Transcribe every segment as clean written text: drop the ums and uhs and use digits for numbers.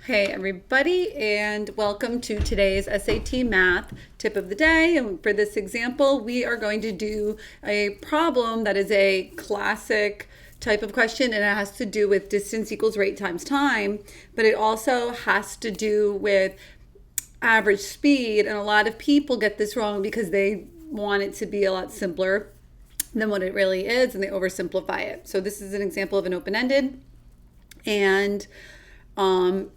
Hey everybody, and welcome to today's SAT Math tip of the day. And for this example, we are going to do a problem that is a classic type of question, and it has to do with distance equals rate times time, but it also has to do with average speed. And a lot of people get this wrong because they want it to be a lot simpler than what it really is, and they oversimplify it. So this is an example of an open-ended, and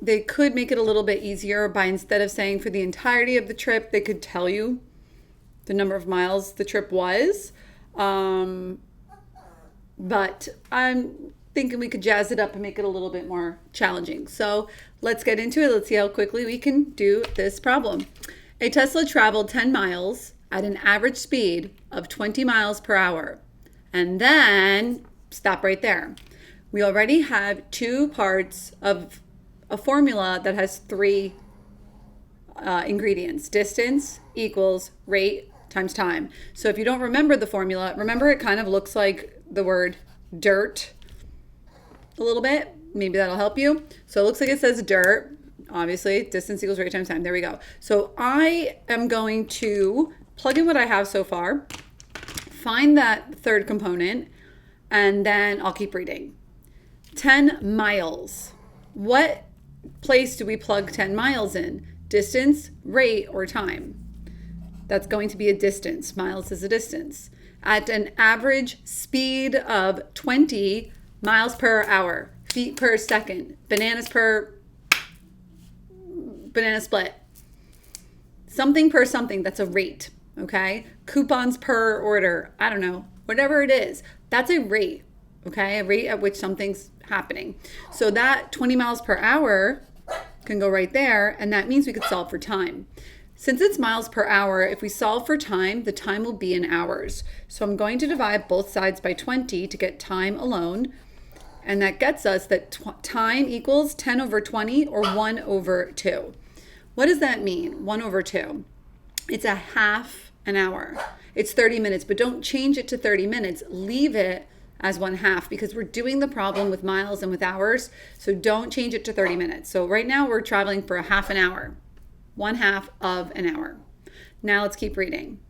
they could make it a little bit easier by, instead of saying for the entirety of the trip, they could tell you the number of miles the trip was. But I'm thinking we could jazz it up and make it a little bit more challenging. So let's get into it. Let's see how quickly we can do this problem. A Tesla traveled 10 miles at an average speed of 20 miles per hour. And then stop right there. We already have two parts of a formula that has three ingredients. Distance equals rate times time. So if you don't remember the formula, remember it kind of looks like the word dirt a little bit. Maybe that'll help you. So it looks like it says dirt. Obviously, distance equals rate times time. There we go. So I am going to plug in what I have so far, find that third component, and then I'll keep reading. 10 miles. What place do we plug 10 miles in? Distance, rate, or time? That's going to be a distance. Miles is a distance. At an average speed of 20 miles per hour, feet per second, bananas per banana split. Something per something, that's a rate, okay? Coupons per order, I don't know, whatever it is, that's a rate, okay? A rate at which something's happening. So that 20 miles per hour can go right there, and that means we could solve for time. Since it's miles per hour, if we solve for time, the time will be in hours. So I'm going to divide both sides by 20 to get time alone, and that gets us that time equals 10 over 20 or 1 over 2. What does that mean, 1 over 2? It's a half an hour. It's 30 minutes, but don't change it to 30 minutes. Leave it as 1/2 because we're doing the problem with miles and with hours. So don't change it to 30 minutes. So right now we're traveling for a half an hour, 1/2 of an hour. Now let's keep reading.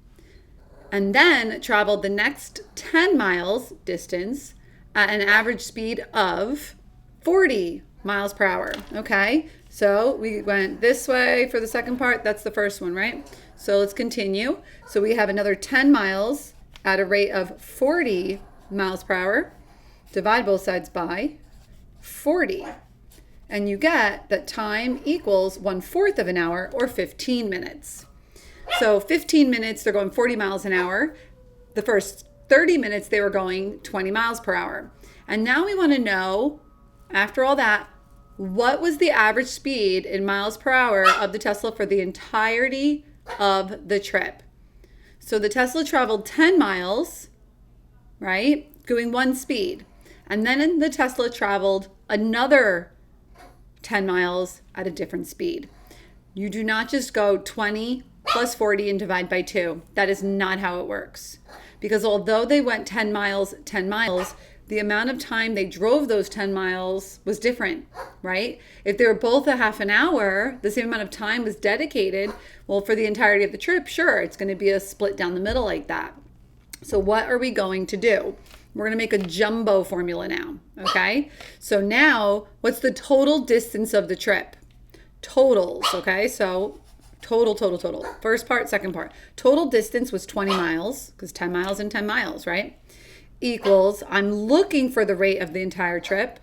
And then traveled the next 10 miles distance at an average speed of 40 miles per hour. Okay, so we went this way for the second part. That's the first one, right? So let's continue. So we have another 10 miles at a rate of 40 miles per hour. Divide both sides by 40. And you get that time equals 1/4 of an hour or 15 minutes. So 15 minutes, they're going 40 miles an hour. The first 30 minutes, they were going 20 miles per hour. And now we want to know, after all that, what was the average speed in miles per hour of the Tesla for the entirety of the trip? So the Tesla traveled 10 miles, right? Going one speed. And then the Tesla traveled another 10 miles at a different speed. You do not just go 20 plus 40 and divide by 2. That is not how it works. Because although they went 10 miles, the amount of time they drove those 10 miles was different, right? If they were both a half an hour, the same amount of time was dedicated. Well, for the entirety of the trip, sure, it's going to be a split down the middle like that. So what are we going to do? We're going to make a jumbo formula now, okay? So now, what's the total distance of the trip? Totals, okay? So total. First part, second part. Total distance was 20 miles, because 10 miles and 10 miles, right? Equals, I'm looking for the rate of the entire trip,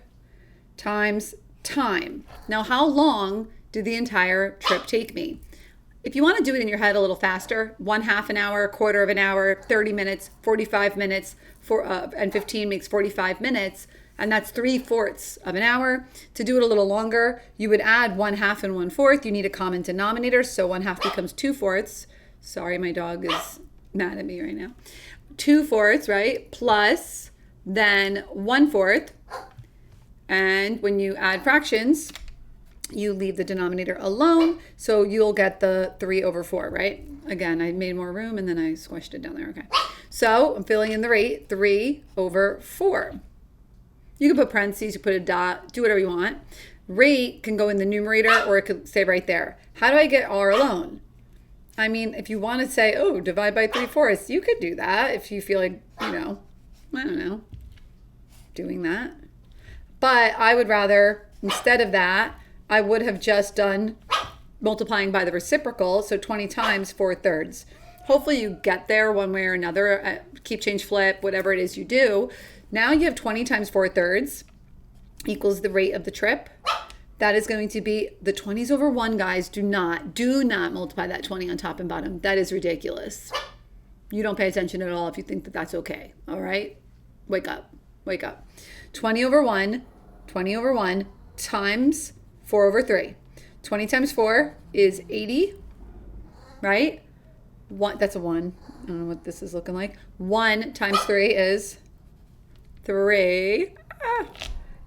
times time. Now, how long did the entire trip take me? If you want to do it in your head a little faster, 1/2 an hour, 1/4 of an hour, 30 minutes, 45 minutes, and 15 makes 45 minutes, and that's 3/4 of an hour. To do it a little longer, you would add 1/2 and 1/4. You need a common denominator, so 1/2 becomes 2/4. Sorry, my dog is mad at me right now. 2/4, right? Plus then 1/4. And when you add fractions, you leave the denominator alone, so you'll get the 3/4, right? Again, I made more room and then I squished it down there. Okay, so I'm filling in the rate, 3/4. You can put parentheses, you put a dot, do whatever you want. Rate can go in the numerator or it could say right there. How do I get r alone? I mean, if you want to say, oh, divide by 3/4, you could do that if you feel like, I don't know, doing that. But I would rather, instead of that, I would have just done multiplying by the reciprocal, so 20 times 4/3. Hopefully you get there one way or another, keep, change, flip, whatever it is you do. Now you have 20 times 4/3 equals the rate of the trip. That is going to be the 20s over 1, guys. Do not multiply that 20 on top and bottom. That is ridiculous. You don't pay attention at all if you think that that's okay. All right? Wake up. 20 over 1 times 4/3. 20 times 4 is 80, right? That's a 1. I don't know what this is looking like. 1 times 3 is 3.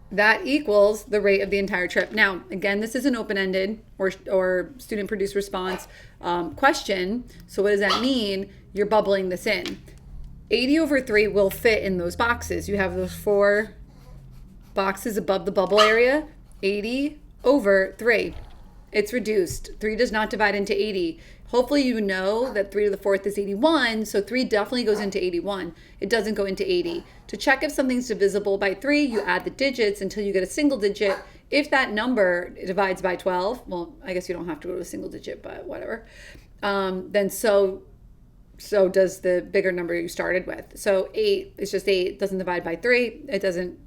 That equals the rate of the entire trip. Now, again, this is an open-ended or student-produced response question. So what does that mean? You're bubbling this in. 80 over 3 will fit in those boxes. You have those 4 boxes above the bubble area. 80 over 3. It's reduced. 3 does not divide into 80. Hopefully you know that 3 to the 4th is 81, so 3 definitely goes into 81. It doesn't go into 80. To check if something's divisible by 3, you add the digits until you get a single digit. If that number divides by 12, well, I guess you don't have to go to a single digit, but whatever, then so does the bigger number you started with. So 8 is just 8. It doesn't divide by 3. It doesn't,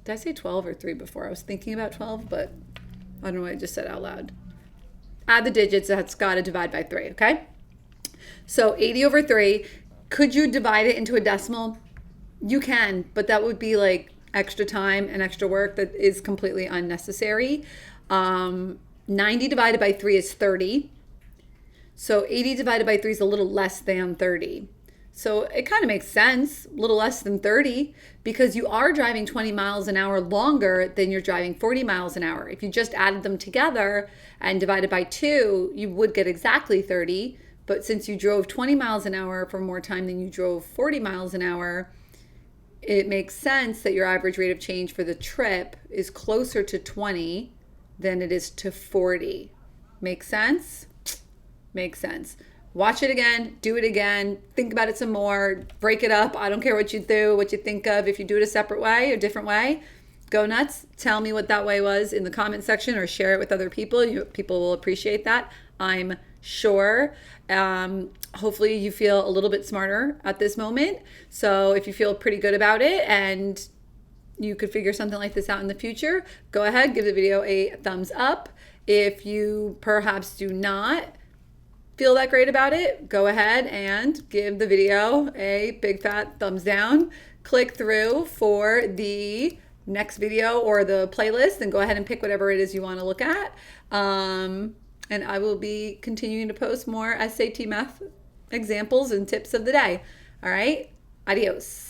did I say 12 or 3 before? I was thinking about 12, but I don't know what I just said out loud. Add the digits, that's got to divide by 3, okay? So 80 over 3, could you divide it into a decimal? You can, but that would be like extra time and extra work that is completely unnecessary. 90 divided by 3 is 30. So 80 divided by 3 is a little less than 30. So it kind of makes sense, a little less than 30, because you are driving 20 miles an hour longer than you're driving 40 miles an hour. If you just added them together and divided by 2, you would get exactly 30. But since you drove 20 miles an hour for more time than you drove 40 miles an hour, it makes sense that your average rate of change for the trip is closer to 20 than it is to 40. Make sense? Makes sense. Watch it again, do it again, think about it some more, break it up. I don't care what you do, what you think of. If you do it a separate way, a different way, go nuts. Tell me what that way was in the comment section or share it with other people. People will appreciate that, I'm sure. Hopefully you feel a little bit smarter at this moment. So if you feel pretty good about it and you could figure something like this out in the future, go ahead, give the video a thumbs up. If you perhaps do not feel that great about it, go ahead and give the video a big fat thumbs down. Click through for the next video or the playlist and go ahead and pick whatever it is you want to look at. And I will be continuing to post more SAT math examples and tips of the day. All right, adios.